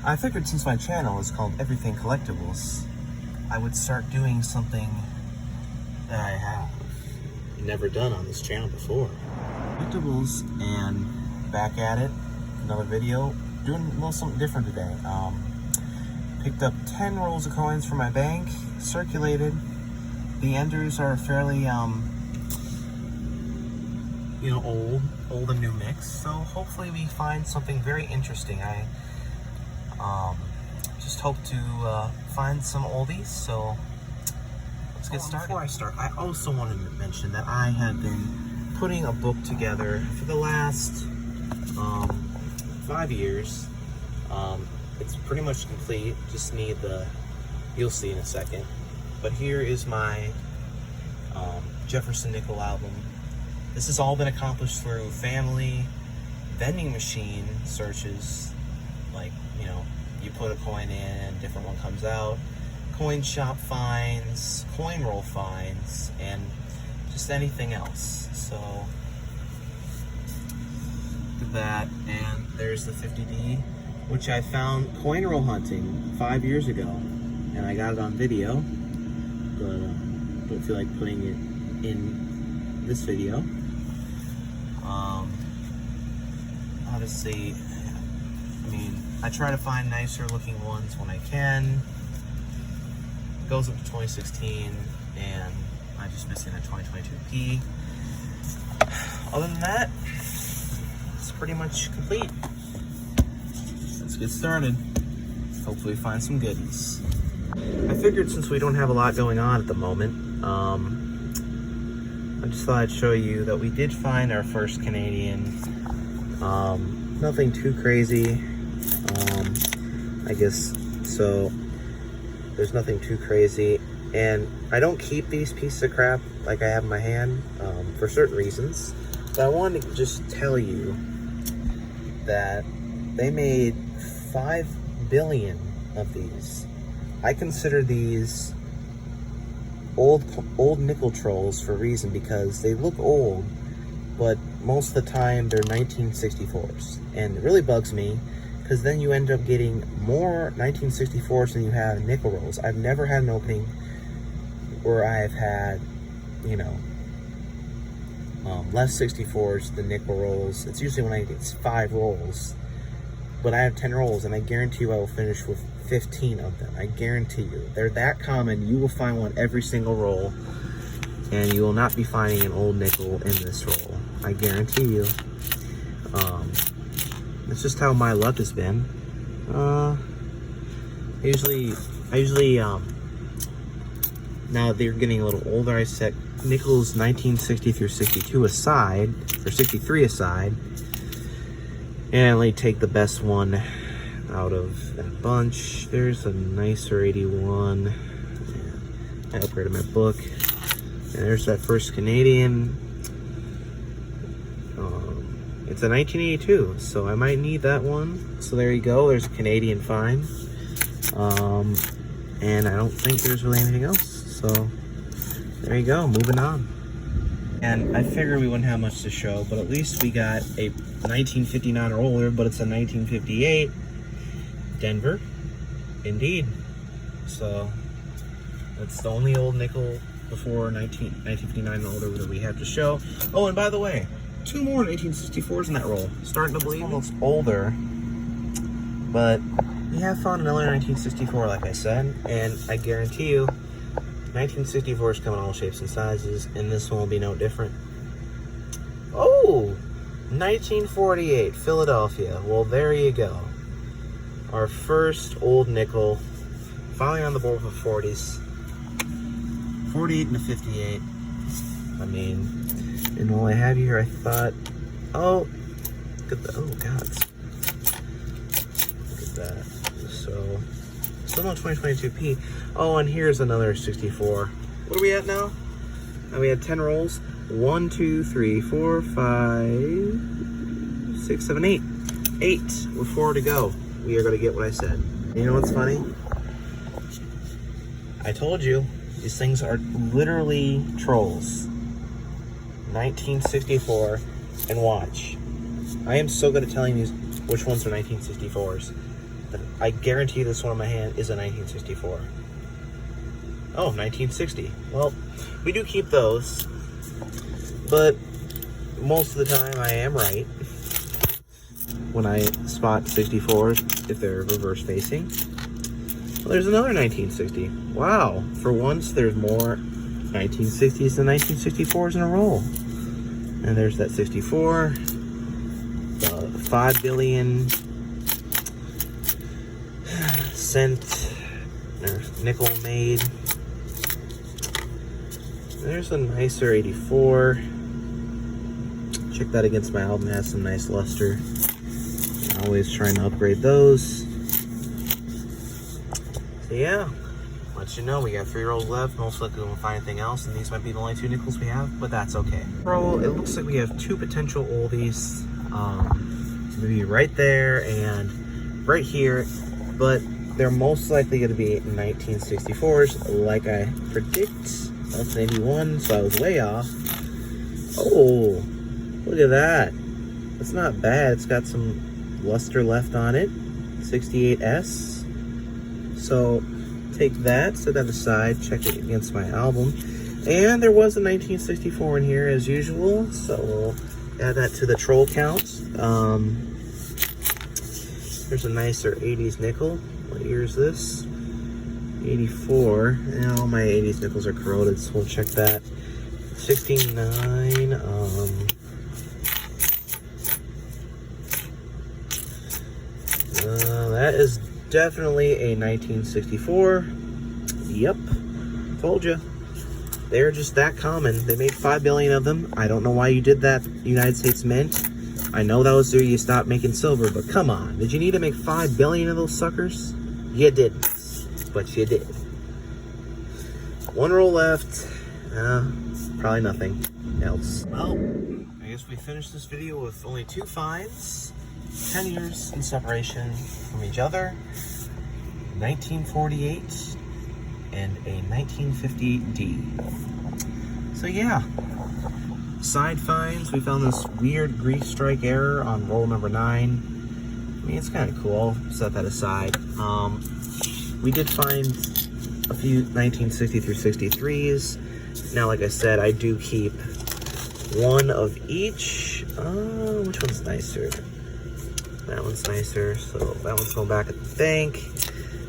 I figured since my channel is called Everything Collectibles, I would start doing something that I have never done on this channel before. Collectibles, and back at it, another video, doing a little something different today. Picked up 10 rolls of coins from my bank, circulated. The enders are fairly, you know, old and new mix, so hopefully we find something very interesting. I just hope to find some oldies, so let's get started. Before I start, I also want to mention that I have been putting a book together for the last 5 years. It's pretty much complete, just need you'll see in a second. But here is my Jefferson Nickel album. This has all been accomplished through family, vending machine searches, like, you know, you put a coin in, different one comes out, coin shop finds, coin roll finds, and just anything else. So, look at that, and there's the 50D, which I found coin roll hunting 5 years ago, and I got it on video, but don't feel like putting it in this video. Obviously, I mean, I try to find nicer looking ones when I can. It goes up to 2016, and I'm just missing a 2022P. Other than that, it's pretty much complete. Let's get started. Hopefully find some goodies. I figured since we don't have a lot going on at the moment, I just thought I'd show you that we did find our first Canadian. Nothing too crazy. I guess so. There's nothing too crazy, and I don't keep these pieces of crap like I have in my hand for certain reasons. But I wanted to just tell you that they made 5 billion of these. I consider these old nickel trolls for a reason, because they look old, but most of the time they're 1964s, and it really bugs me because then you end up getting more 1964s than you have nickel rolls. I've never had an opening where I've had, you know, less 64s than nickel rolls. It's usually when I get 5 rolls, but I have 10 rolls, and I guarantee you I will finish with 15 of them. I guarantee you. They're that common. You will find one every single roll, and you will not be finding an old nickel in this roll. I guarantee you. It's just how my luck has been. I usually, now they're getting a little older, I set nickels 1960 through 62 aside, or 63 aside, and I only take the best one out of that bunch. There's a nicer 81. I upgraded my book. And there's that first Canadian. It's a 1982, so I might need that one. So there you go. There's a Canadian find. And I don't think there's really anything else. So there you go. Moving on. And I figured we wouldn't have much to show, but at least we got a 1959 or older, but it's a 1958 Denver. Indeed. So that's the only old nickel before 1959 and older that we have to show. Oh, and by the way, 2 more 1964s in that roll. Starting to believe almost older, but we have found another 1964, like I said, and I guarantee you 1964s come in all shapes and sizes, and this one will be no different. Oh, 1948 Philadelphia. Well, there you go. Our first old nickel, finally on the board with the 40s. 48 and a 58. I mean, and while I have you here, I thought, oh, look at the, oh god, look at that. So, still no 2022P. Oh, and here's another 64. What are we at now? And we had 10 rolls. 1, 2, 3, 4, 5, 6, 7, 8. 8 with 4 to go. We are going to get what I said. You know what's funny? I told you, these things are literally trolls. 1964, and watch. I am so good at telling you which ones are 1964s. I guarantee this one in my hand is a 1964. Oh, 1960. Well, we do keep those, but most of the time I am right when I spot 64s if they're reverse facing. Well, there's another 1960. Wow, for once there's more 1960s than 1964s in a row. And there's that 64, the 5 billion cent or nickel made. There's a nicer 84. Check that against my album, it has some nice luster. Always trying to upgrade those. So yeah, let you know we got 3 rolls left. Most likely we won't find anything else, and these might be the only 2 nickels we have, but that's okay. Bro, it looks like we have 2 potential oldies. Maybe right there and right here, but they're most likely going to be 1964s, like I predict. That's an 81, so I was way off. Oh, look at that. That's not bad. It's got some luster left on it. 68S. So take that, set that aside, check it against my album. And there was a 1964 in here as usual, so we'll add that to the troll count. There's a nicer 80s nickel. What year is this? 84. And all my 80s nickels are corroded, so we'll check that. 69. That is definitely a 1964. Yep, told you. They're just that common. They made 5 billion of them. I don't know why you did that, United States Mint. I know that was there you stopped making silver, but come on. Did you need to make 5 billion of those suckers? You didn't, but you did. 1 roll left. Probably nothing else. Well, I guess we finished this video with only 2 finds. 10 years in separation from each other. 1948 and a 1958D. So yeah, side finds, we found this weird grease strike error on roll number 9. I mean, it's kind of cool. Set that aside. We did find a few 1960 through 63s. Now, like I said, I do keep 1 of each. Which one's nicer? That one's nicer, so that one's going back at the bank.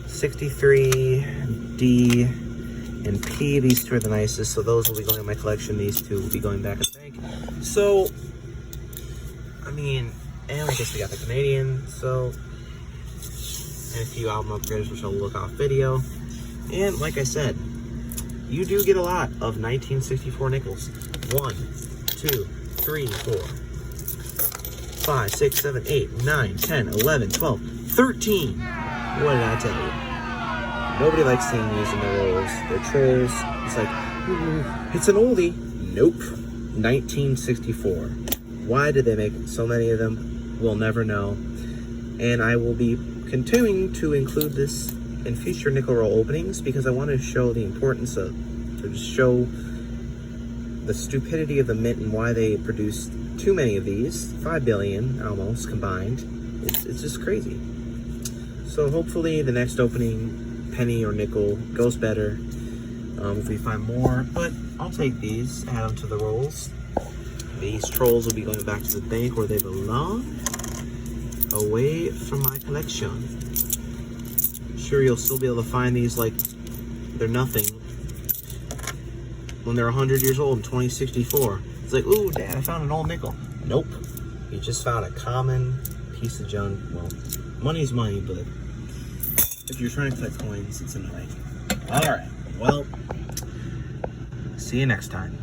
63, D, and P, these 2 are the nicest, so those will be going in my collection. These 2 will be going back at the bank. So, I mean, and I guess we got the Canadian, so, and a few album upgrades, which I'll look off video. And like I said, you do get a lot of 1964 nickels. 1, 2, 3, 4. 5, 6, 7, 8, 9, 10, 11, 12, 13. What did I tell you? Nobody likes seeing these in their rolls. They're trolls. It's like, it's an oldie. Nope. 1964. Why did they make so many of them? We'll never know. And I will be continuing to include this in future nickel roll openings because I want to show the importance of, to just show the stupidity of the mint and why they produced too many of these. 5 billion almost combined. It's just crazy. So hopefully the next opening, penny or nickel, goes better if we find more. But I'll take these, add them to the rolls. These trolls will be going back to the bank where they belong, away from my collection. I'm sure you'll still be able to find these like they're nothing when they're 100 years old in 2064. It's like, ooh, Dad, I found an old nickel. Nope. You just found a common piece of junk. Well, money's money, but if you're trying to collect coins, it's annoying. All right. Well, see you next time.